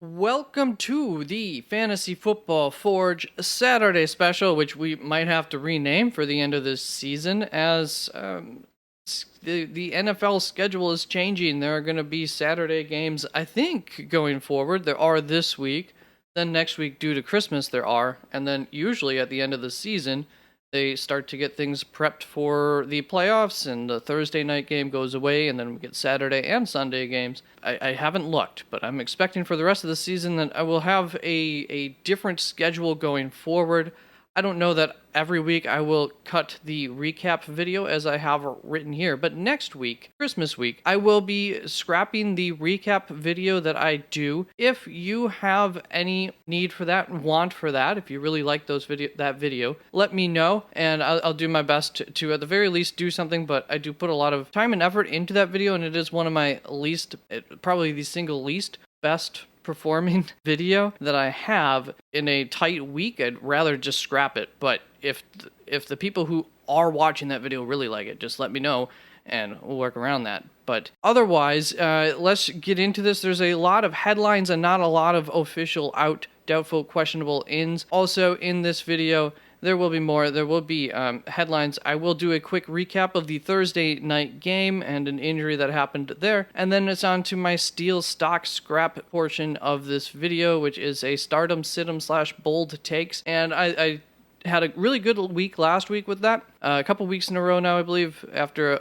Welcome to the Fantasy Football Forge Saturday special, which we might have to rename for the end of this season as the NFL schedule is changing. There are going to be Saturday games, I think, going forward. There are this week. Then next week, due to Christmas, there are. And then usually at the end of the season, they start to get things prepped for the playoffs, and the Thursday night game goes away, and then we get Saturday and Sunday games. I haven't looked, but I'm expecting for the rest of the season that I will have a different schedule going forward. I don't know that every week I will cut the recap video as I have written here, but next week, Christmas week, I will be scrapping the recap video that I do. If you have any need for that, want for that, if you really like that video, let me know, and I'll do my best to at the very least do something. But I do put a lot of time and effort into that video, and it is one of my probably the single least best performing video that I have in a tight week. I'd rather just scrap it. But if the people who are watching that video really like it, just let me know and we'll work around that. But otherwise, let's get into this. There's a lot of headlines and not a lot of official out, doubtful, questionable ins. Also in this video, there will be more. There will be headlines. I will do a quick recap of the Thursday night game and an injury that happened there. And then it's on to my Steel Stock Scrap portion of this video, which is a stardom, situm / bold takes. And I had a really good week last week with that. A couple weeks in a row now, I believe, after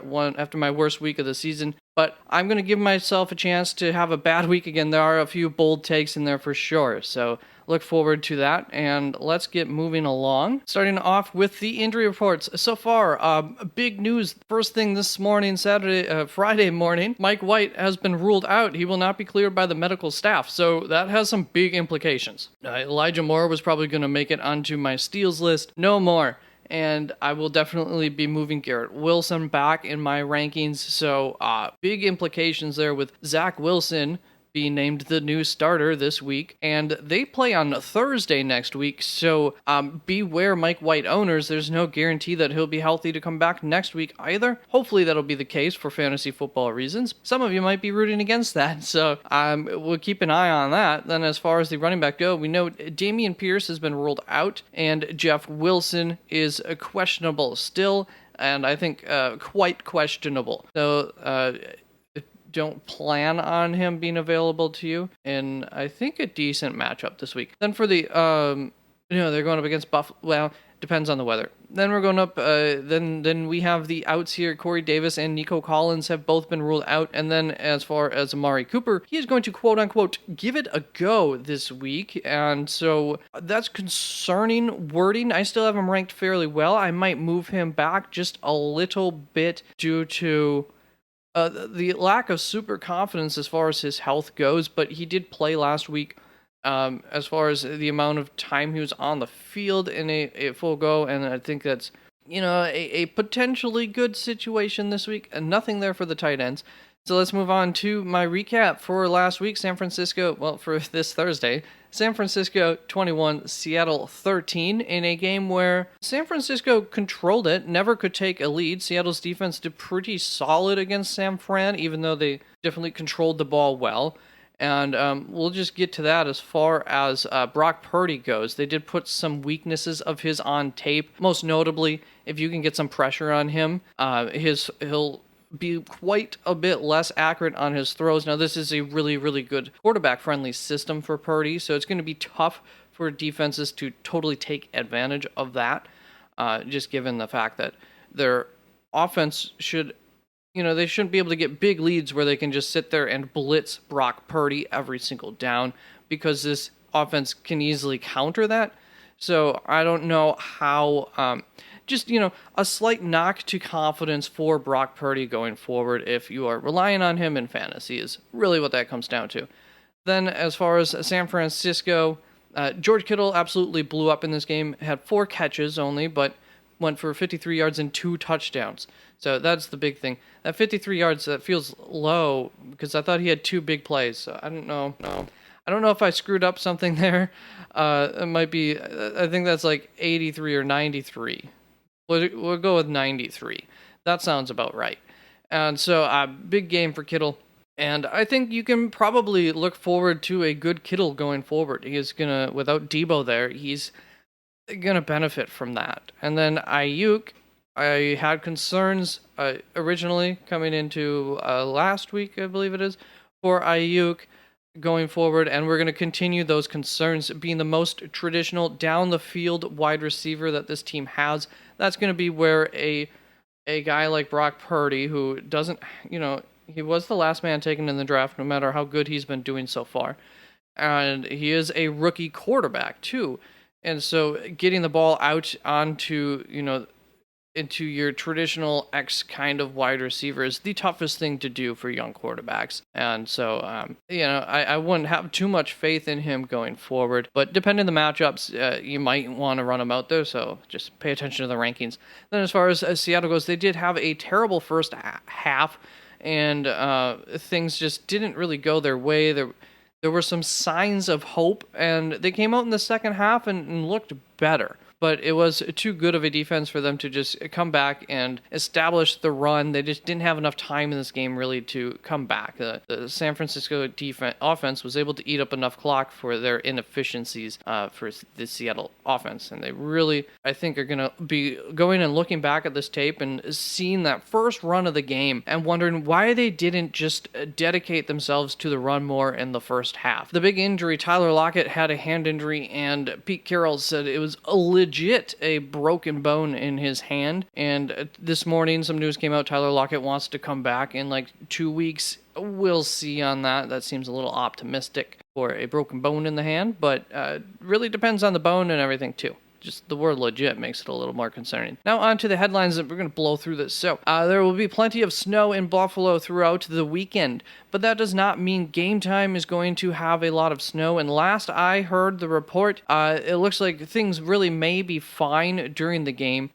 my worst week of the season. But I'm going to give myself a chance to have a bad week again. There are a few bold takes in there for sure. So look forward to that, and let's get moving along. Starting off with the injury reports. So far, big news. First thing this morning, Friday morning, Mike White has been ruled out. He will not be cleared by the medical staff, so that has some big implications. Elijah Moore was probably going to make it onto my steals list. No more. And I will definitely be moving Garrett Wilson back in my rankings. So big implications there with Zach Wilson being named the new starter this week, and they play on Thursday next week, so beware Mike White owners. There's no guarantee that he'll be healthy to come back next week either. Hopefully that'll be the case for fantasy football reasons. Some of you might be rooting against that, so we'll keep an eye on that. Then as far as the running back go, we know Dameon Pierce has been ruled out, and Jeff Wilson is questionable still, and I think quite questionable. So don't plan on him being available to you in, I think, a decent matchup this week. Then for the, they're going up against Buffalo. Well, depends on the weather. Then we're going up, then we have the outs here. Corey Davis and Nico Collins have both been ruled out. And then as far as Amari Cooper, he is going to quote unquote give it a go this week. And so that's concerning wording. I still have him ranked fairly well. I might move him back just a little bit due to the lack of super confidence as far as his health goes, but he did play last week. As far as the amount of time he was on the field in a full go, and I think that's a potentially good situation this week. And nothing there for the tight ends. So let's move on to my recap for last week. For this Thursday, San Francisco 21, Seattle 13, in a game where San Francisco controlled it, never could take a lead. Seattle's defense did pretty solid against San Fran, even though they definitely controlled the ball well. And we'll just get to that as far as Brock Purdy goes. They did put some weaknesses of his on tape. Most notably, if you can get some pressure on him, he'll be quite a bit less accurate on his throws. Now, this is a really, really good quarterback-friendly system for Purdy, so it's going to be tough for defenses to totally take advantage of that, just given the fact that their offense they shouldn't be able to get big leads where they can just sit there and blitz Brock Purdy every single down, because this offense can easily counter that. So I don't know how... a slight knock to confidence for Brock Purdy going forward if you are relying on him in fantasy is really what that comes down to. Then as far as San Francisco, George Kittle absolutely blew up in this game, had 4 catches only, but went for 53 yards and 2 touchdowns. So that's the big thing. That 53 yards, that feels low because I thought he had 2 big plays. So I don't know. I don't know if I screwed up something there. It might be, I think that's like 83 or 93. We'll go with 93. That sounds about right. And so, big game for Kittle. And I think you can probably look forward to a good Kittle going forward. He is gonna, without Debo there, he's gonna benefit from that. And then Ayuk, I had concerns originally coming into last week, I believe it is, for Ayuk going forward, and we're going to continue those concerns. Being the most traditional down the field wide receiver that this team has, that's going to be where a guy like Brock Purdy, who doesn't, he was the last man taken in the draft, no matter how good he's been doing so far, and he is a rookie quarterback too. And so getting the ball out onto, into your traditional X kind of wide receiver is the toughest thing to do for young quarterbacks. And so, I wouldn't have too much faith in him going forward. But depending on the matchups, you might want to run him out there. So just pay attention to the rankings. Then as far as Seattle goes, they did have a terrible first half. And things just didn't really go their way. There were some signs of hope. And they came out in the second half and looked better. But it was too good of a defense for them to just come back and establish the run. They just didn't have enough time in this game really to come back. The San Francisco offense was able to eat up enough clock for their inefficiencies for the Seattle offense. And they really, I think, are going to be going and looking back at this tape and seeing that first run of the game and wondering why they didn't just dedicate themselves to the run more in the first half. The big injury, Tyler Lockett had a hand injury, and Pete Carroll said it was legit a broken bone in his hand. And this morning some news came out, Tyler Lockett wants to come back in like 2 weeks. We'll see on that. That seems a little optimistic for a broken bone in the hand, but really depends on the bone and everything too. Just the word legit makes it a little more concerning. Now on to the headlines that we're going to blow through this. So there will be plenty of snow in Buffalo throughout the weekend, but that does not mean game time is going to have a lot of snow. And last I heard the report, it looks like things really may be fine during the game.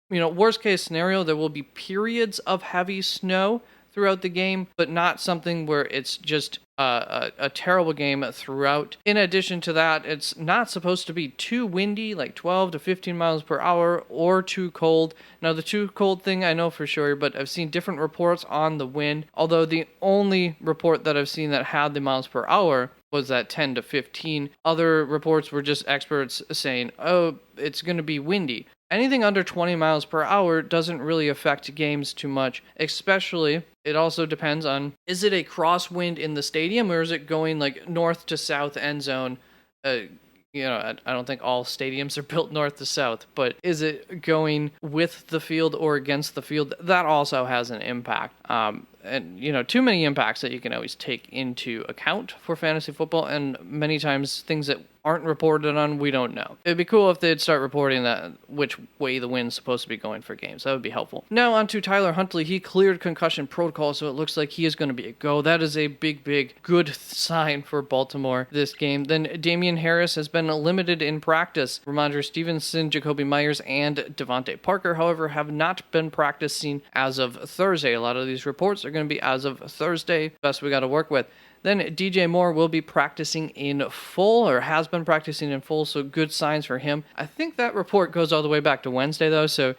Worst case scenario, there will be periods of heavy snow throughout the game, but not something where it's just a terrible game throughout. In addition to that, it's not supposed to be too windy, like 12 to 15 miles per hour, or too cold. Now, the too cold thing I know for sure, but I've seen different reports on the wind, although the only report that I've seen that had the miles per hour was at 10 to 15. Other reports were just experts saying, oh, it's going to be windy. Anything under 20 miles per hour doesn't really affect games too much, especially it also depends on, is it a crosswind in the stadium or is it going like north to south end zone? I don't think all stadiums are built north to south, but is it going with the field or against the field? That also has an impact. Too many impacts that you can always take into account for fantasy football, and many times things that aren't reported on, we don't know. It'd be cool if they'd start reporting that which way the wind's supposed to be going for games. That would be helpful. Now on to Tyler Huntley. He cleared concussion protocol, so it looks like he is going to be a go. That is a big, good sign for Baltimore this game. Then Damian Harris has been limited in practice. Ramondre Stevenson, Jacoby Myers, and Devontae Parker, however, have not been practicing as of Thursday. A lot of these reports are going to be as of Thursday. Best we got to work with. Then DJ Moore will be practicing in full, or has been practicing in full, so good signs for him. I think that report goes all the way back to Wednesday, though, so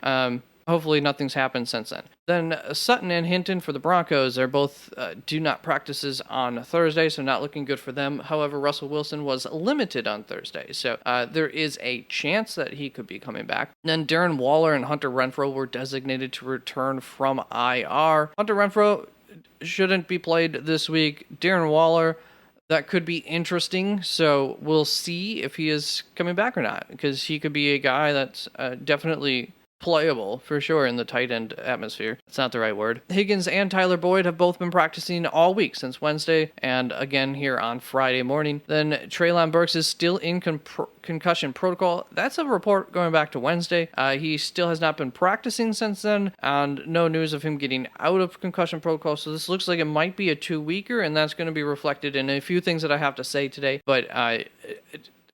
hopefully nothing's happened since then. Then Sutton and Hinton for the Broncos are both do not practices on Thursday, so not looking good for them. However, Russell Wilson was limited on Thursday, so there is a chance that he could be coming back. Then Darren Waller and Hunter Renfrow were designated to return from IR. Hunter Renfrow shouldn't be played this week. Darren Waller, that could be interesting, so we'll see if he is coming back or not, because he could be a guy that's definitely playable for sure in the tight end atmosphere. That's not the right word. Higgins and Tyler Boyd have both been practicing all week since Wednesday, and again here on Friday morning. Then Treylon Burks is still in concussion protocol. That's a report going back to Wednesday. He still has not been practicing since then, and no news of him getting out of concussion protocol, so this looks like it might be a 2-weeker, and that's going to be reflected in a few things that I have to say today, but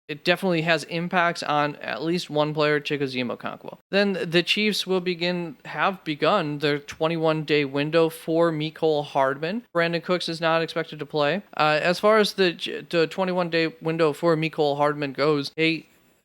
it definitely has impacts on at least one player, Chigozie Okonkwo. Then the Chiefs have begun their 21-day window for Mecole Hardman. Brandon Cooks is not expected to play. As far as the 21-day window for Mecole Hardman goes,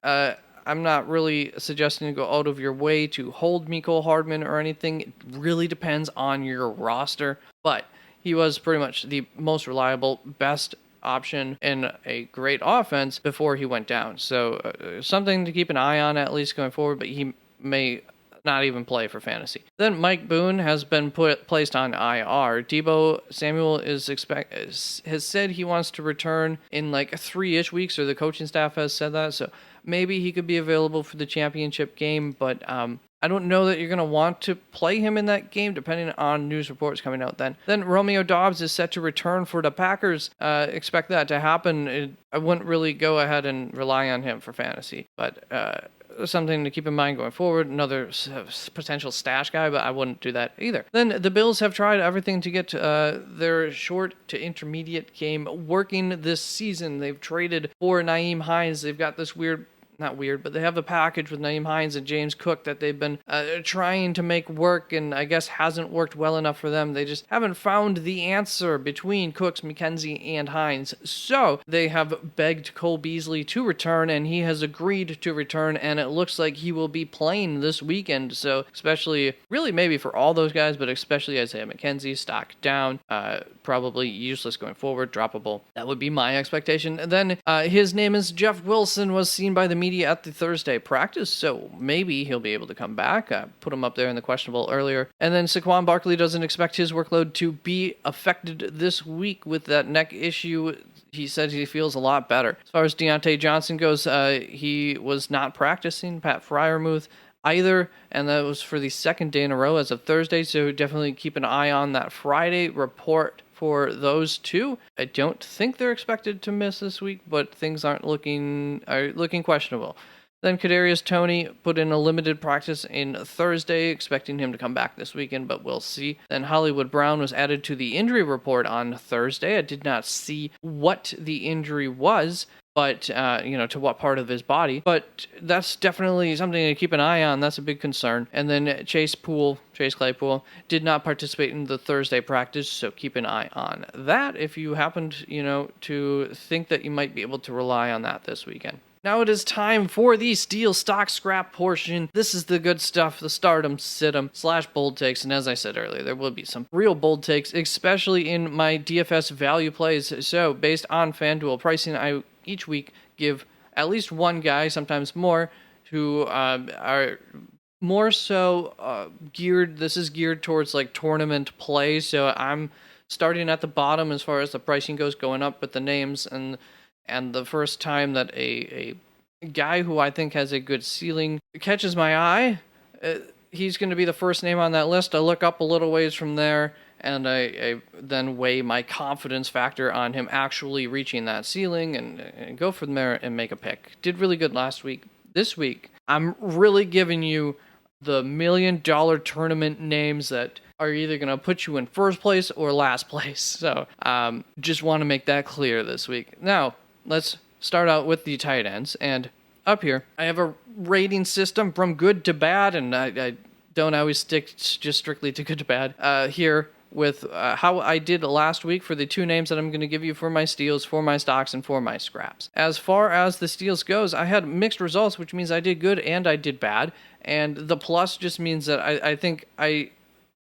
I'm not really suggesting to go out of your way to hold Mecole Hardman or anything. It really depends on your roster, but he was pretty much the most reliable, best option in a great offense before he went down. So something to keep an eye on at least going forward, but he may not even play for fantasy. Then Mike Boone has been placed on IR. Deebo Samuel has said he wants to return in like 3-ish weeks, or the coaching staff has said that. So maybe he could be available for the championship game, but I don't know that you're going to want to play him in that game, depending on news reports coming out then. Then Romeo Doubs is set to return for the Packers. Expect that to happen. I wouldn't really go ahead and rely on him for fantasy, but something to keep in mind going forward. Another potential stash guy, but I wouldn't do that either. Then the Bills have tried everything to get their short to intermediate game working this season. They've traded for Nyheim Hines. They've got this not weird, but they have a package with Nyheim Hines and James Cook that they've been trying to make work, and I guess hasn't worked well enough for them. They just haven't found the answer between Cooks, McKenzie, and Hines. So they have begged Cole Beasley to return, and he has agreed to return, and it looks like he will be playing this weekend. So especially, really maybe for all those guys, but especially Isaiah McKenzie, stock down, probably useless going forward, droppable. That would be my expectation. And then his name is Jeff Wilson, was seen by the media at the Thursday practice, so maybe he'll be able to come back. Put him up there in the questionable earlier. And then Saquon Barkley doesn't expect his workload to be affected this week with that neck issue. He said he feels a lot better. As far as Deontay Johnson goes, he was not practicing. Pat Freiermuth either, and that was for the second day in a row as of Thursday, so definitely keep an eye on that Friday report for those two. I don't think they're expected to miss this week, but things are looking questionable. Then Kadarius Toney put in a limited practice in Thursday, expecting him to come back this weekend, but we'll see. Then Hollywood Brown was added to the injury report on Thursday. I did not see what the injury was, but, to what part of his body. But that's definitely something to keep an eye on. That's a big concern. And then Chase Claypool, did not participate in the Thursday practice, so keep an eye on that if you happened, to think that you might be able to rely on that this weekend. Now it is time for the Steel Stock Scrap portion. This is the good stuff, the stardom, situm, / bold takes. And as I said earlier, there will be some real bold takes, especially in my DFS value plays. So based on FanDuel pricing, I each week give at least one guy, sometimes more, who are more so geared. This is geared towards like tournament play. So I'm starting at the bottom as far as the pricing goes, going up with the names, and the first time that a guy who I think has a good ceiling catches my eye, he's going to be the first name on that list. I look up a little ways from there, and I then weigh my confidence factor on him actually reaching that ceiling and go from there and make a pick. Did really good last week. This week, I'm really giving you the $1 million tournament names that are either going to put you in first place or last place. So just want to make that clear this week. Now, let's start out with the tight ends. And up here, I have a rating system from good to bad, and I don't always stick just strictly to good to bad here with how I did last week for the two names that I'm going to give you for my steals, for my stocks, and for my scraps. As far as the steals goes, I had mixed results, which means I did good and I did bad. And the plus just means that I think I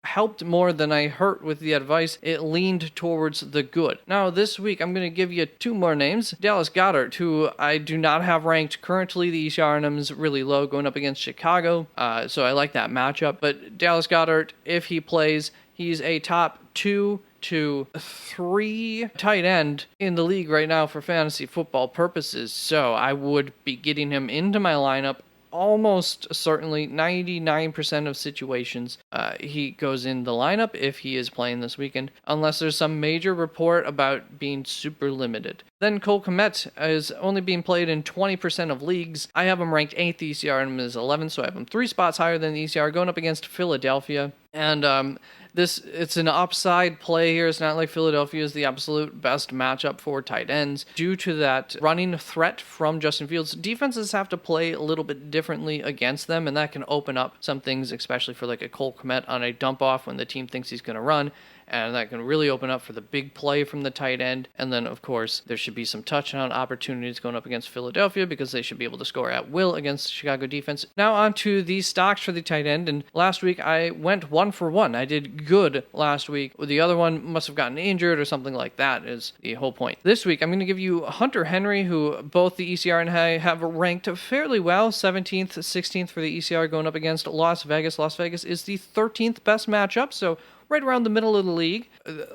helped more than I hurt with the advice. It leaned towards the good. Now, this week, I'm going to give you two more names. Dallas Goedert, who I do not have ranked currently. The ECR is really low going up against Chicago, so I like that matchup. But Dallas Goedert, if he plays, he's a top 2 to 3 tight end in the league right now for fantasy football purposes. So I would be getting him into my lineup almost certainly. 99% of situations he goes in the lineup if he is playing this weekend, unless there's some major report about being super limited. Then Cole Kmet is only being played in 20% of leagues. I have him ranked 8th, the ECR and is 11th, so I have him 3 spots higher than the ECR, going up against Philadelphia. And it's an upside play here. It's not like Philadelphia is the absolute best matchup for tight ends. Due to that running threat from Justin Fields, defenses have to play a little bit differently against them, and that can open up some things, especially for like a Cole Kmet on a dump off when the team thinks he's going to run. and that can really open up for the big play from the tight end. And then, of course, there should be some touchdown opportunities going up against Philadelphia because they should be able to score at will against the Chicago defense. Now on to the stocks for the tight end, and last week I went 1 for 1. I did good last week. The other one must have gotten injured or something like that is the whole point. This week I'm going to give you Hunter Henry, who both the ECR and I have ranked fairly well, 17th, 16th for the ECR going up against Las Vegas. Las Vegas is the 13th best matchup, so right around the middle of the league.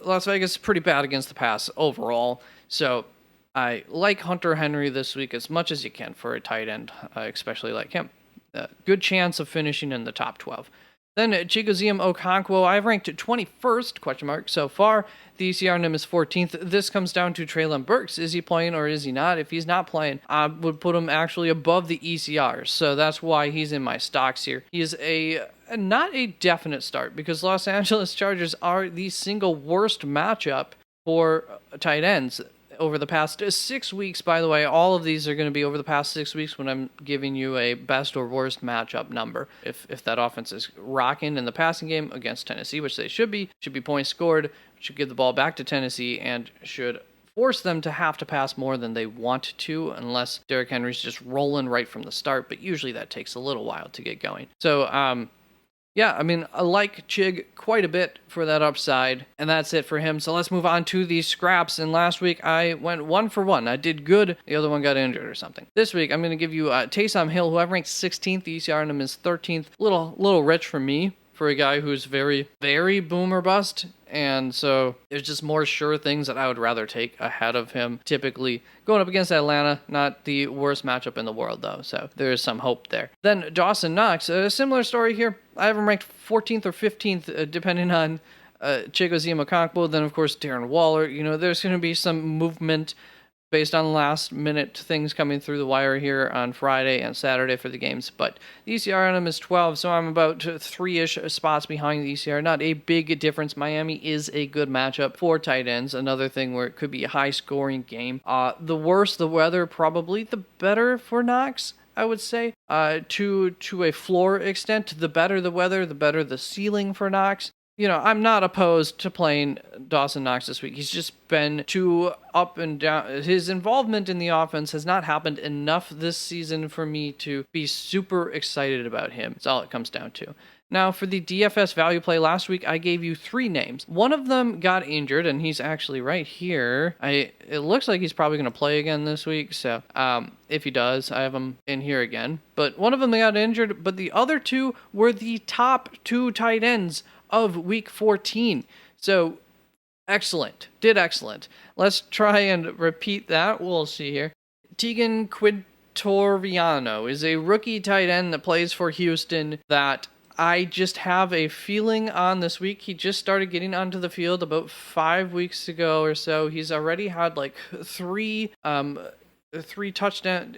Las Vegas is pretty bad against the pass overall, so I like Hunter Henry this week as much as you can for a tight end, especially like him. Good chance of finishing in the top 12. Then Chigoziem Okonkwo, I've ranked 21st, so far. The ECR nim is 14th. This comes down to Treylon Burks. Is he playing or is he not? If he's not playing, I would put him actually above the ECR. So that's why he's in my stocks here. He is not a definite start because Los Angeles Chargers are the single worst matchup for tight ends over the past 6 weeks. By the way, all of these are going to be over the past 6 weeks when I'm giving you a best or worst matchup number. If that offense is rocking in the passing game against Tennessee, which they should be points scored, should give the ball back to Tennessee, and should force them to have to pass more than they want to, unless Derrick Henry's just rolling right from the start, but usually that takes a little while to get going. So, yeah, I mean, I like Chig quite a bit for that upside, and that's it for him. So let's move on to the scraps. And last week, I went 1 for 1. I did good. The other one got injured or something. This week, I'm going to give you Taysom Hill, who I've ranked 16th. The ECR on him is 13th. Little rich for me, for a guy who's very, very boom or bust. And so there's just more sure things that I would rather take ahead of him. Typically going up against Atlanta, not the worst matchup in the world though. So there is some hope there. Then Dawson Knox, a similar story here. I have him ranked 14th or 15th, depending on Chigoziem Okonkwo. Then of course Darren Waller. There's going to be some movement based on last minute things coming through the wire here on Friday and Saturday for the games. But the ECR on him is 12, so I'm about 3-ish spots behind the ECR. Not a big difference. Miami is a good matchup for tight ends. Another thing where it could be a high scoring game. The worse the weather, probably the better for Knox, I would say. To a floor extent, the better the weather, the better the ceiling for Knox. I'm not opposed to playing Dawson Knox this week. He's just been too up and down. His involvement in the offense has not happened enough this season for me to be super excited about him. That's all it comes down to. Now, for the DFS value play last week, I gave you 3 names. One of them got injured, and he's actually right here. It looks like he's probably going to play again this week, so if he does, I have him in here again. But one of them got injured, but the other 2 were the top 2 tight ends of week 14. So excellent. Did excellent. Let's try and repeat that. We'll see here. Tegan Quintoriano is a rookie tight end that plays for Houston that I just have a feeling on this week. He just started getting onto the field about 5 weeks ago or so. He's already had like 3 touchdown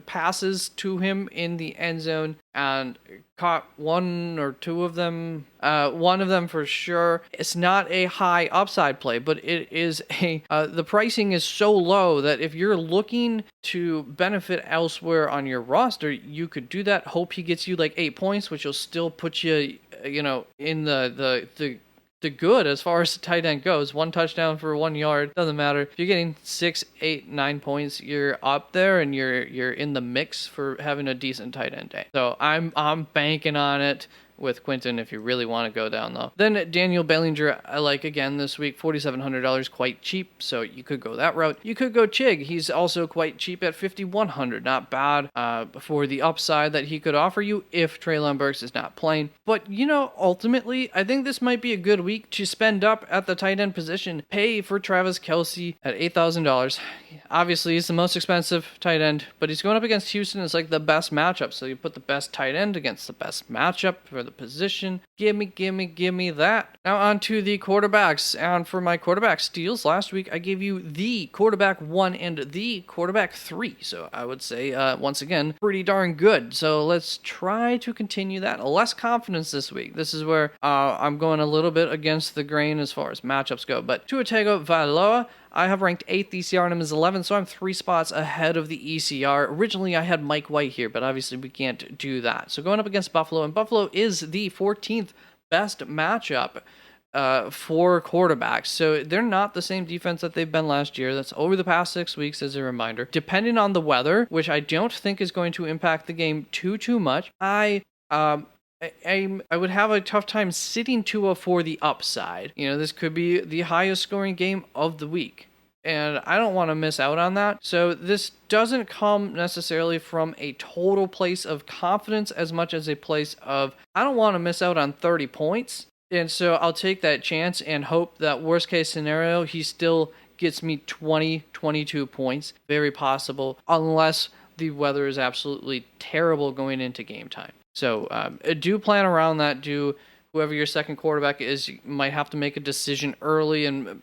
passes to him in the end zone and caught 1 or 2 of them. One of them for sure. It's not a high upside play, but it is the pricing is so low that if you're looking to benefit elsewhere on your roster, you could do that. Hope he gets you like 8 points, which will still put you, in the good as far as the tight end goes. 1 touchdown for 1 yard, doesn't matter. If you're getting 6, 8, 9 points, you're up there and you're in the mix for having a decent tight end day. So I'm banking on it with Quinton if you really want to go down though. Then Daniel Bellinger, I like again this week, $4,700, quite cheap, so you could go that route. You could go Chig. He's also quite cheap at $5,100, not bad for the upside that he could offer you if Treylon Burks is not playing. But ultimately, I think this might be a good week to spend up at the tight end position. Pay for Travis Kelce at $8,000. Obviously, he's the most expensive tight end, but he's going up against Houston. It's like the best matchup, so you put the best tight end against the best matchup for the position. Give me that. Now on to the quarterbacks. And for my quarterback steals last week, I gave you the quarterback 1 and the quarterback 3. So I would say, once again, pretty darn good. So let's try to continue that. Less confidence this week. This is where I'm going a little bit against the grain as far as matchups go. But Tua Tagovailoa, I have ranked 8th. The ECR on him is 11, so I'm 3 spots ahead of the ECR. Originally, I had Mike White here, but obviously we can't do that. So going up against Buffalo, and Buffalo is the 14th best matchup for quarterbacks. So they're not the same defense that they've been last year. That's over the past 6 weeks, as a reminder. Depending on the weather, which I don't think is going to impact the game too much, I would have a tough time sitting Tua for the upside. This could be the highest scoring game of the week, and I don't want to miss out on that. So this doesn't come necessarily from a total place of confidence as much as a place of, I don't want to miss out on 30 points. And so I'll take that chance and hope that worst case scenario, he still gets me 20, 22 points. Very possible, unless the weather is absolutely terrible going into game time. So do plan around that. Whoever your second quarterback is, you might have to make a decision early, and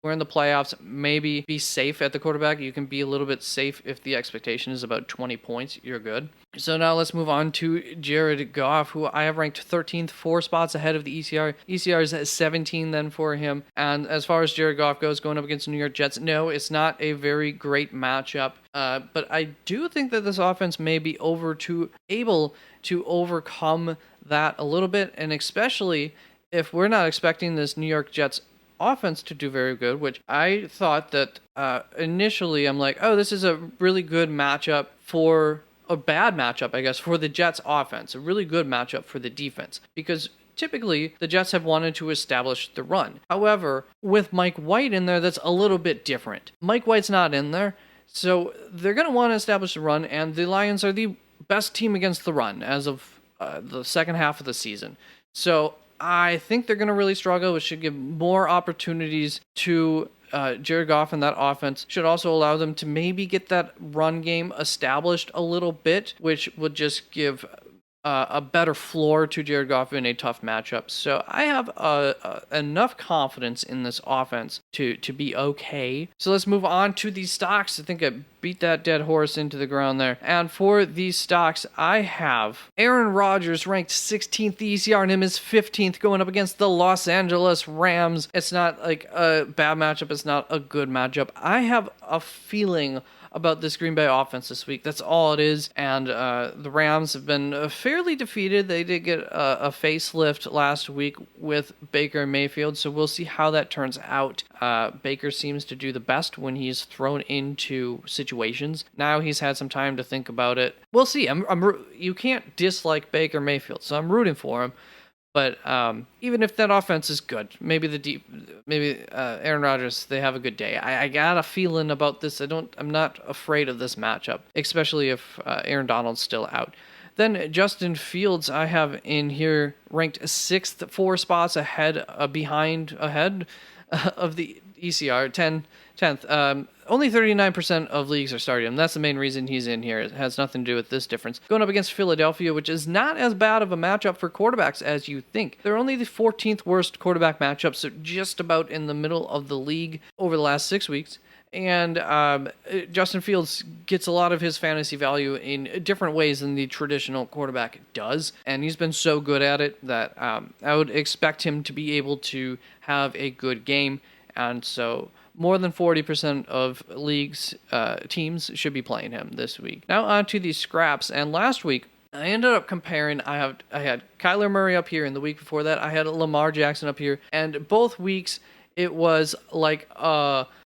we're in the playoffs. Maybe be safe at the quarterback. You can be a little bit safe if the expectation is about 20 points. You're good. So now let's move on to Jared Goff, who I have ranked 13th, 4 spots ahead of the ECR. ECR is at 17 then for him. And as far as Jared Goff goes, going up against the New York Jets, no, it's not a very great matchup. But I do think that this offense may be able to overcome that a little bit, and especially if we're not expecting this New York Jets offense to do very good, which I thought that initially I'm like, oh, this is a really good matchup for a bad matchup, I guess, for the Jets offense, a really good matchup for the defense, because typically the Jets have wanted to establish the run. However, with Mike White in there, that's a little bit different. Mike White's not in there, so they're going to want to establish the run, and the Lions are the best team against the run as of the second half of the season. So I think they're going to really struggle, which should give more opportunities to Jared Goff, and that offense should also allow them to maybe get that run game established a little bit, which would just give a better floor to Jared Goff in a tough matchup. So I have enough confidence in this offense to be okay. So let's move on to these stocks. I think I beat that dead horse into the ground there. And for these stocks, I have Aaron Rodgers ranked 16th. The ECR and him is 15th, going up against the Los Angeles Rams. It's not like a bad matchup. It's not a good matchup. I have a feeling about this Green Bay offense this week. That's all it is. And the Rams have been fairly defeated. They did get a facelift last week with Baker Mayfield, so we'll see how that turns out. Baker seems to do the best when he's thrown into situations. Now he's had some time to think about it. We'll see. You can't dislike Baker Mayfield, so I'm rooting for him. But even if that offense is good, maybe Aaron Rodgers, they have a good day. I got a feeling about this. I'm not afraid of this matchup, especially if Aaron Donald's still out. Then Justin Fields, I have in here ranked 6th, 4 spots ahead of the ECR, 10th. Only 39% of leagues are starting him. That's the main reason he's in here. It has nothing to do with this difference. Going up against Philadelphia, which is not as bad of a matchup for quarterbacks as you think. They're only the 14th worst quarterback matchup, so just about in the middle of the league over the last 6 weeks. And Justin Fields gets a lot of his fantasy value in different ways than the traditional quarterback does. And he's been so good at it that I would expect him to be able to have a good game. And so more than 40% of leagues teams should be playing him this week. Now on to these scraps. And last week, I ended up comparing, I had Kyler Murray up here, and the week before that, I had Lamar Jackson up here. And both weeks, it was like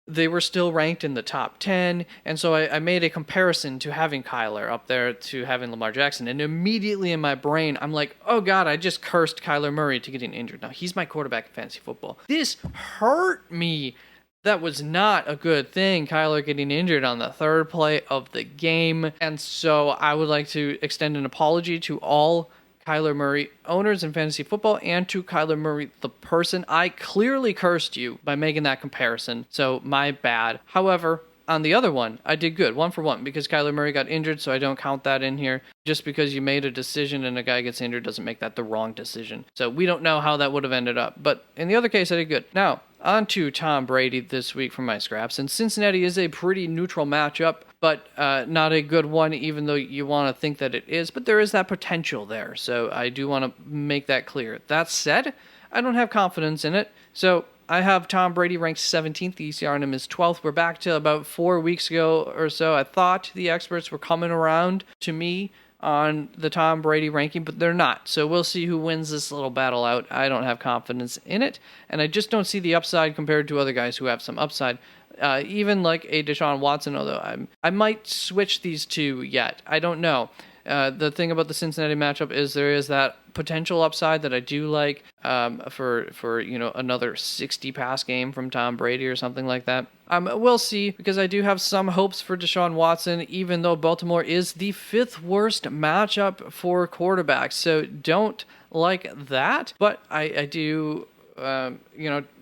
they were still ranked in the top 10, and so I made a comparison to having Kyler up there to having Lamar Jackson, and immediately in my brain, I'm like, oh god, I just cursed Kyler Murray to getting injured. Now, he's my quarterback in fantasy football. This hurt me. That was not a good thing, Kyler getting injured on the 3rd play of the game, and so I would like to extend an apology to all Kyler Murray owners in fantasy football and to Kyler Murray the person. I clearly cursed you by making that comparison, so my bad. However, on the other one, I did good, 1 for 1, because Kyler Murray got injured, so I don't count that in here. Just because you made a decision and a guy gets injured doesn't make that the wrong decision. So we don't know how that would have ended up, but in the other case, I did good. Now, on to Tom Brady this week for my scraps, and Cincinnati is a pretty neutral matchup, but not a good one, even though you want to think that it is, but there is that potential there, so I do want to make that clear. That said, I don't have confidence in it, so I have Tom Brady ranked 17th, the ECR on him is 12th. We're back to about 4 weeks ago or so. I thought the experts were coming around to me on the Tom Brady ranking, but they're not. So we'll see who wins this little battle out. I don't have confidence in it, and I just don't see the upside compared to other guys who have some upside. Even like a Deshaun Watson, although I might switch these two yet. I don't know. The thing about the Cincinnati matchup is there is that potential upside that I do like for another 60 pass game from Tom Brady or something like that. We'll see, because I do have some hopes for Deshaun Watson, even though Baltimore is the 5th worst matchup for quarterbacks. So don't like that, but I do.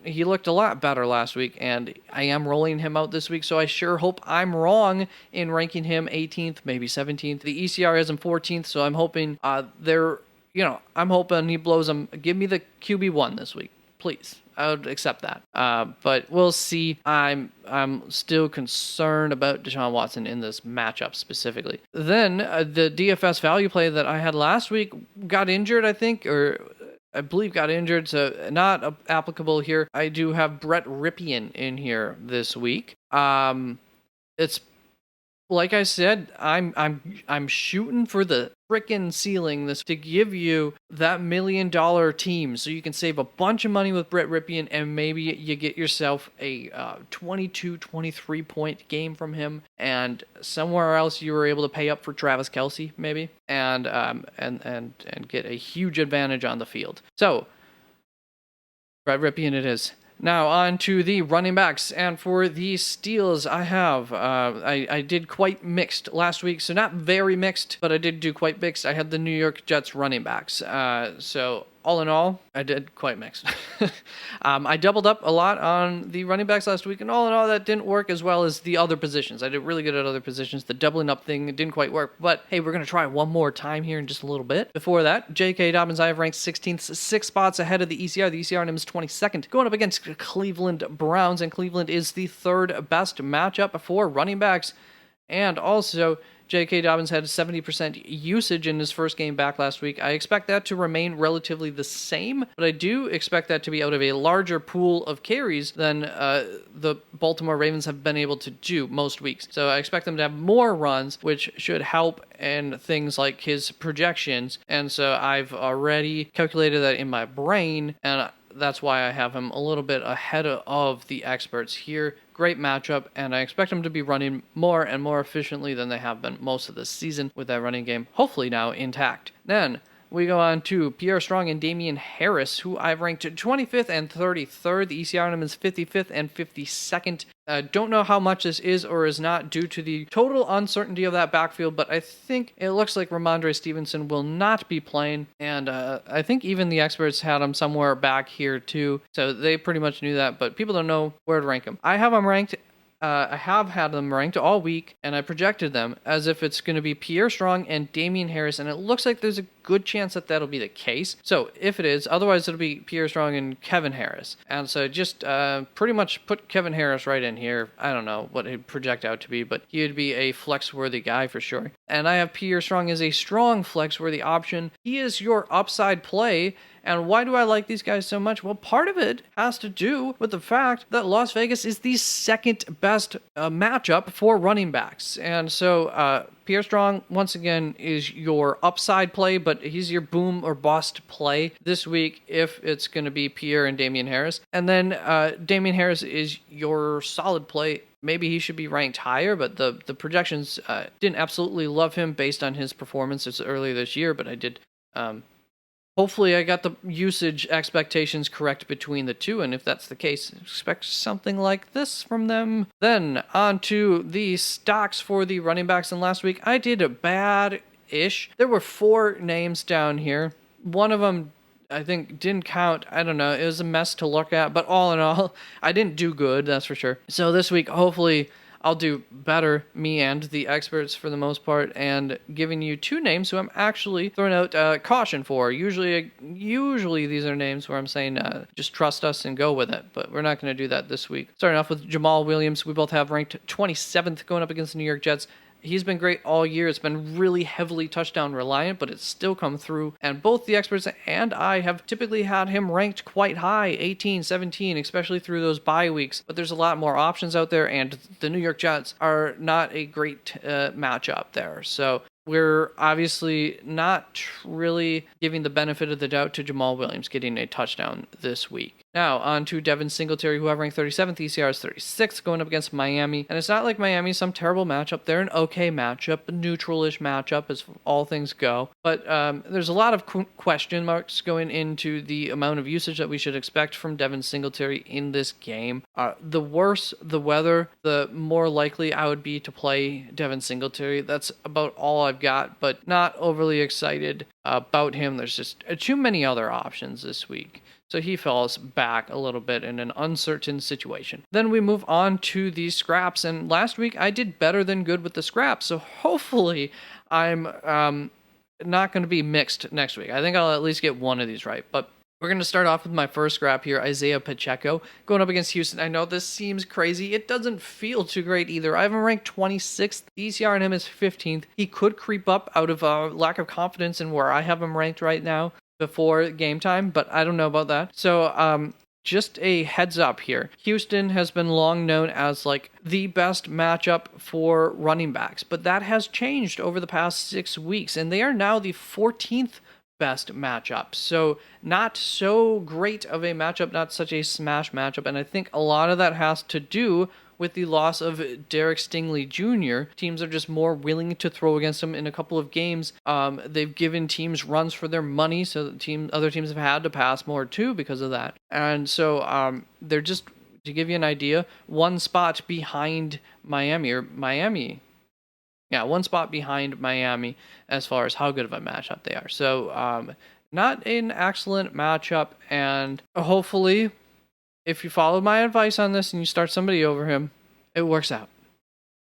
He looked a lot better last week, and I am rolling him out this week, so I sure hope I'm wrong in ranking him 18th, maybe 17th. The ECR has him 14th, so I'm hoping I'm hoping he blows him. Give me the QB1 this week, please. I would accept that. But we'll see. I'm still concerned about Deshaun Watson in this matchup specifically. Then the DFS value play that I had last week got injured, I think, or I believe got injured, so not applicable here. I do have Brett Ripien in here this week. It's like I said, I'm shooting for the frickin' ceiling this to give you that $1 million team, so you can save a bunch of money with Brett Ripien, and maybe you get yourself a 22-23 point game from him, and somewhere else you were able to pay up for Travis Kelce maybe, and get a huge advantage on the field. So Brett Ripien it is. Now on to the running backs, and for the steals I have, I did quite mixed last week, so not very mixed, but I did do quite mixed. I had the New York Jets running backs, so all in all, I did quite mixed. I doubled up a lot on the running backs last week, and all in all, that didn't work as well as the other positions. I did really good at other positions. The doubling up thing didn't quite work, but hey, we're going to try one more time here in just a little bit. Before that, J.K. Dobbins, I have ranked 16th, 6 spots ahead of the ECR. The ECR on him is 22nd, going up against Cleveland Browns, and Cleveland is the 3rd best matchup for running backs. And also, J.K. Dobbins had 70% usage in his first game back last week. I expect that to remain relatively the same, but I do expect that to be out of a larger pool of carries than the Baltimore Ravens have been able to do most weeks. So I expect them to have more runs, which should help in things like his projections. And so I've already calculated that in my brain, and that's why I have him a little bit ahead of the experts here. Great matchup, and I expect them to be running more and more efficiently than they have been most of this season, with that running game hopefully now intact. Then we go on to Pierre Strong and Damien Harris, who I've ranked 25th and 33rd. The ECR on him is 55th and 52nd. Don't know how much this is or is not due to the total uncertainty of that backfield, but I think it looks like Ramondre Stevenson will not be playing, and I think even the experts had him somewhere back here too, so they pretty much knew that, but people don't know where to rank him. I have him ranked. I have had them ranked all week, and I projected them as if it's going to be Pierre Strong and Damien Harris, and it looks like there's a good chance that that'll be the case. So if it is, otherwise it'll be Pierre Strong and Kevin Harris. And so just pretty much put Kevin Harris right in here. I don't know what he'd project out to be, but he would be a flex-worthy guy for sure. And I have Pierre Strong as a strong flex-worthy option. He is your upside play. And why do I like these guys so much? Well, part of it has to do with the fact that Las Vegas is the 2nd best matchup for running backs. And so Pierre Strong, once again, is your upside play, but he's your boom or bust play this week if it's going to be Pierre and Damien Harris. And then Damien Harris is your solid play. Maybe he should be ranked higher, but the projections didn't absolutely love him based on his performances earlier this year, but I did... Hopefully I got the usage expectations correct between the two, and if that's the case, expect something like this from them. Then, on to the stocks for the running backs, and last week I did bad-ish. There were 4 names down here. One of them, I think, didn't count. I don't know. It was a mess to look at, but all in all, I didn't do good, that's for sure. So this week, hopefully... I'll do better, me and the experts for the most part, and giving you 2 names who I'm actually throwing out caution for. Usually these are names where I'm saying just trust us and go with it, but we're not going to do that this week. Starting off with Jamal Williams, we both have ranked 27th going up against the New York Jets. He's been great all year. It's been really heavily touchdown reliant, but it's still come through. And both the experts and I have typically had him ranked quite high, 18, 17, especially through those bye weeks. But there's a lot more options out there, and the New York Jets are not a great matchup there. So we're obviously not really giving the benefit of the doubt to Jamal Williams getting a touchdown this week. Now, on to Devin Singletary, who have ranked 37th. ECR is 36th, going up against Miami. And it's not like Miami's some terrible matchup. They're an okay matchup, a neutral-ish matchup as all things go. But there's a lot of question marks going into the amount of usage that we should expect from Devin Singletary in this game. The worse the weather, the more likely I would be to play Devin Singletary. That's about all I've got, but not overly excited about him. There's just too many other options this week. So he falls back a little bit in an uncertain situation. Then we move on to the scraps. And last week I did better than good with the scraps. So hopefully I'm not going to be mixed next week. I think I'll at least get one of these right. But we're going to start off with my first scrap here, Isaiah Pacheco, going up against Houston. I know this seems crazy. It doesn't feel too great either. I have him ranked 26th. The ECR on him is 15th. He could creep up out of a lack of confidence in where I have him ranked right now before game time, but I don't know about that. So just a heads up here. Houston has been long known as like the best matchup for running backs, but that has changed over the past 6 weeks, and they are now the 14th best matchup. So not so great of a matchup, not such a smash matchup, and I think a lot of that has to do with the loss of Derek Stingley Jr. Teams are just more willing to throw against him in a couple of games. They've given teams runs for their money, so other teams have had to pass more too because of that. And so they're just, to give you an idea, one spot behind Miami. Yeah, one spot behind Miami as far as how good of a matchup they are. So not an excellent matchup, and hopefully if you follow my advice on this and you start somebody over him, it works out.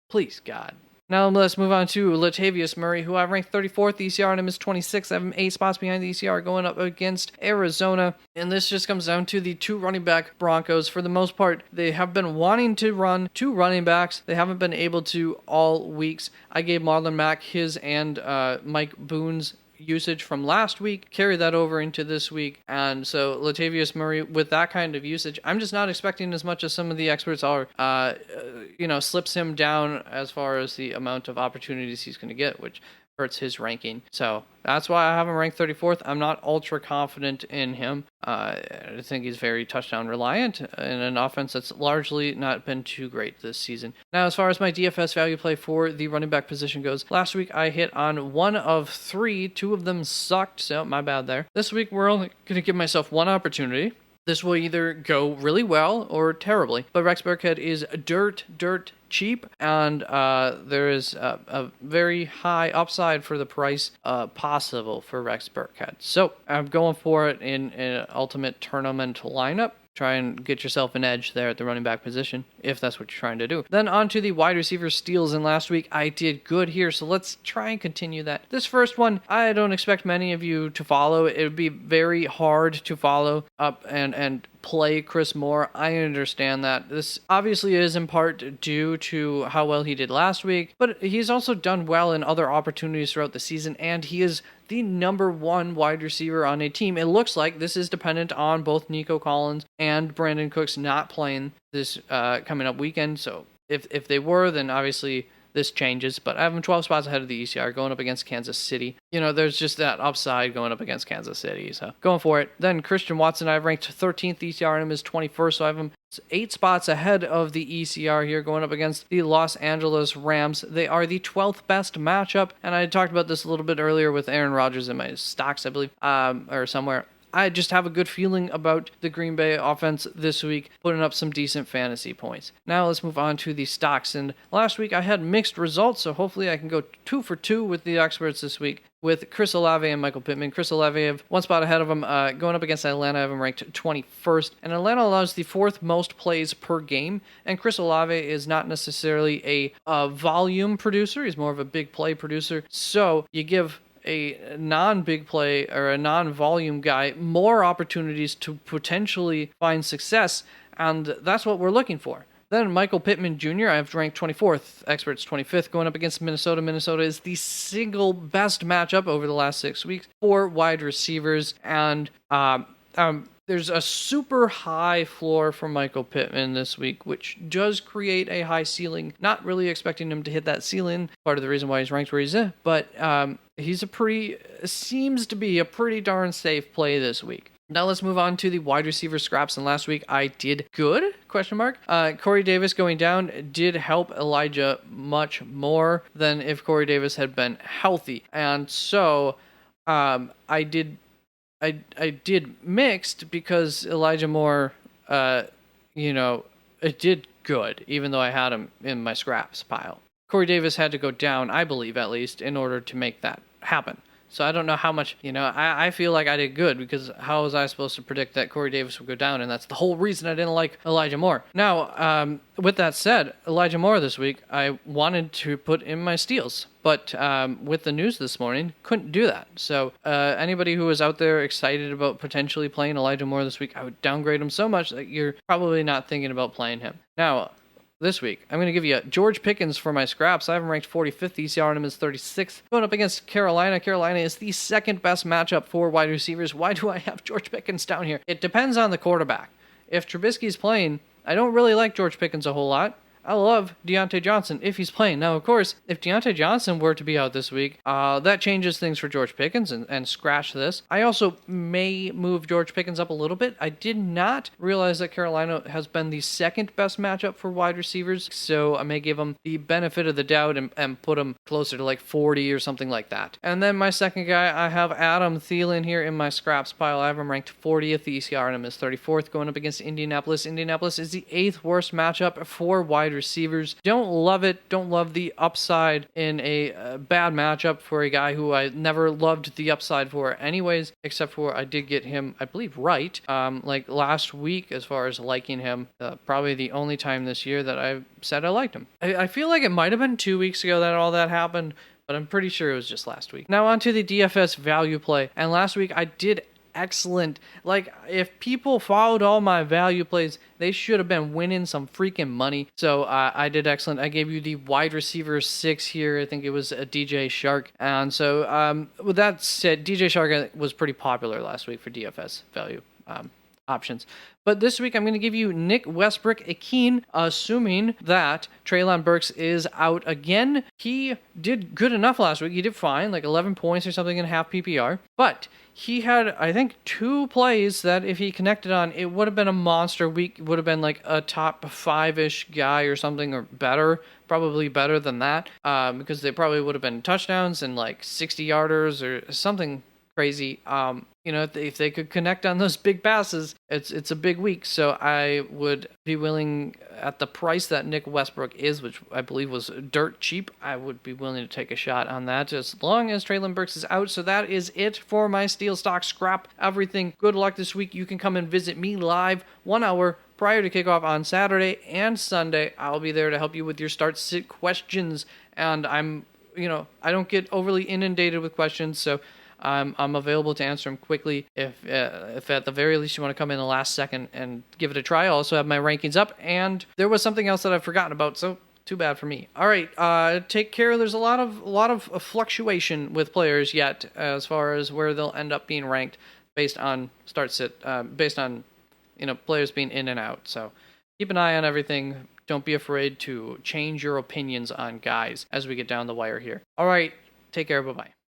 Please, God. Now let's move on to Latavius Murray, who I've ranked 34th. The ECR on him is 26. I have him 8 spots behind the ECR going up against Arizona. And this just comes down to the 2 running back Broncos. For the most part, they have been wanting to run 2 running backs. They haven't been able to all weeks. I gave Marlon Mack his and Mike Boone's usage from last week, carry that over into this week, and so Latavius Murray with that kind of usage, I'm just not expecting as much as some of the experts are. Slips him down as far as the amount of opportunities he's going to get, which hurts his ranking. So that's why I have him ranked 34th. I'm not ultra confident in him. I think he's very touchdown reliant in an offense that's largely not been too great this season. Now, as far as my DFS value play for the running back position goes, last week I hit on 1 of 3. 2 of them sucked, so my bad there. This week we're only going to give myself 1 opportunity. This will either go really well or terribly. But Rex Burkhead is dirt cheap, and there is a very high upside for the price possible for Rex Burkhead. So I'm going for it in an ultimate tournament lineup. Try and get yourself an edge there at the running back position, if that's what you're trying to do. Then on to the wide receiver steals, and last week I did good here, so let's try and continue that. This first one, I don't expect many of you to follow. It would be very hard to follow up and play Chris Moore. I understand that. This obviously is in part due to how well he did last week, but he's also done well in other opportunities throughout the season, and he is the number 1 wide receiver on a team. It looks like this is dependent on both Nico Collins and Brandon Cooks not playing this coming up weekend. So if they were, then obviously this changes, but I have him 12 spots ahead of the ECR going up against Kansas City. There's just that upside going up against Kansas City, so going for it. Then Christian Watson, I've ranked 13th. ECR on him is 21st, so I have him 8 spots ahead of the ECR here going up against the Los Angeles Rams. They are the 12th best matchup, and I talked about this a little bit earlier with Aaron Rodgers in my stocks, I believe, or somewhere. I just have a good feeling about the Green Bay offense this week, putting up some decent fantasy points. Now let's move on to the stocks. And last week I had mixed results, so hopefully I can go 2 for 2 with the experts this week with Chris Olave and Michael Pittman. Chris Olave, I have 1 spot ahead of him, going up against Atlanta. I have him ranked 21st. And Atlanta allows the 4th most plays per game. And Chris Olave is not necessarily a volume producer. He's more of a big play producer. So you give a non-big play or a non-volume guy more opportunities to potentially find success, and that's what we're looking for. Then Michael Pittman Jr., I have ranked 24th, experts 25th, going up against Minnesota. Minnesota is the single best matchup over the last 6 weeks for wide receivers, and there's a super high floor for Michael Pittman this week, which does create a high ceiling. Not really expecting him to hit that ceiling. Part of the reason why he's ranked where he's at, but seems to be a pretty darn safe play this week. Now let's move on to the wide receiver scraps. And last week I did good? Question mark. Corey Davis going down did help Elijah much more than if Corey Davis had been healthy. And so I did mixed because Elijah Moore, it did good, even though I had him in my scraps pile. Corey Davis had to go down, I believe at least, in order to make that happen. So I don't know how much, I feel like I did good because how was I supposed to predict that Corey Davis would go down? And that's the whole reason I didn't like Elijah Moore. Now, with that said, Elijah Moore this week, I wanted to put in my steals. But with the news this morning, couldn't do that. So anybody who is out there excited about potentially playing Elijah Moore this week, I would downgrade him so much that you're probably not thinking about playing him. Now, this week, I'm going to give you George Pickens for my scraps. I have him ranked 45th. The ECR on him is 36th. Going up against Carolina. Carolina is the second best matchup for wide receivers. Why do I have George Pickens down here? It depends on the quarterback. If Trubisky's playing, I don't really like George Pickens a whole lot. I love Deontay Johnson if he's playing. Now, of course, if Deontay Johnson were to be out this week, that changes things for George Pickens and scratch this. I also may move George Pickens up a little bit. I did not realize that Carolina has been the second best matchup for wide receivers, so I may give him the benefit of the doubt and put him closer to like 40 or something like that. And then my second guy, I have Adam Thielen here in my scraps pile. I have him ranked 40th. The ECR on him is 34th, going up against Indianapolis. Indianapolis is the 8th worst matchup for wide receivers. Don't love it. Don't love the upside in a bad matchup for a guy who I never loved the upside for anyways, except for I did get him, I believe, right. Like last week as far as liking him. Probably the only time this year that I said I liked him. I feel like it might have been 2 weeks ago that all that happened, but I'm pretty sure it was just last week. Now on to the DFS value play. And last week I did excellent. Like, if people followed all my value plays, they should have been winning some freaking money. So I did excellent. I gave you the wide receiver 6 here. I think it was a DJ Shark. And so with that said, DJ Shark was pretty popular last week for DFS value options. But this week, I'm going to give you Nick Westbrook-Ikhine, assuming that Treylon Burks is out again. He did good enough last week. He did fine, like 11 points or something in half PPR. But he had, I think, 2 plays that if he connected on, it would have been a monster week. It would have been like a top 5-ish guy or something, or better. Probably better than that, because they probably would have been touchdowns and like 60-yarders or something crazy. If they could connect on those big passes, it's a big week. So I would be willing, at the price that Nick Westbrook is, which I believe was dirt cheap, I would be willing to take a shot on that as long as Treylon Burks is out. So that is it for my Steel Stock Scrap everything. Good luck this week. You can come and visit me live 1 hour prior to kickoff on Saturday and Sunday. I'll be there to help you with your start sit questions, and I don't get overly inundated with questions, so I'm available to answer them quickly. If at the very least you want to come in the last second and give it a try. I also have my rankings up, and there was something else that I've forgotten about, so too bad for me. All right, take care. There's a lot of fluctuation with players yet as far as where they'll end up being ranked based on start sit, based on players being in and out. So keep an eye on everything. Don't be afraid to change your opinions on guys as we get down the wire here. All right, take care. Bye-bye.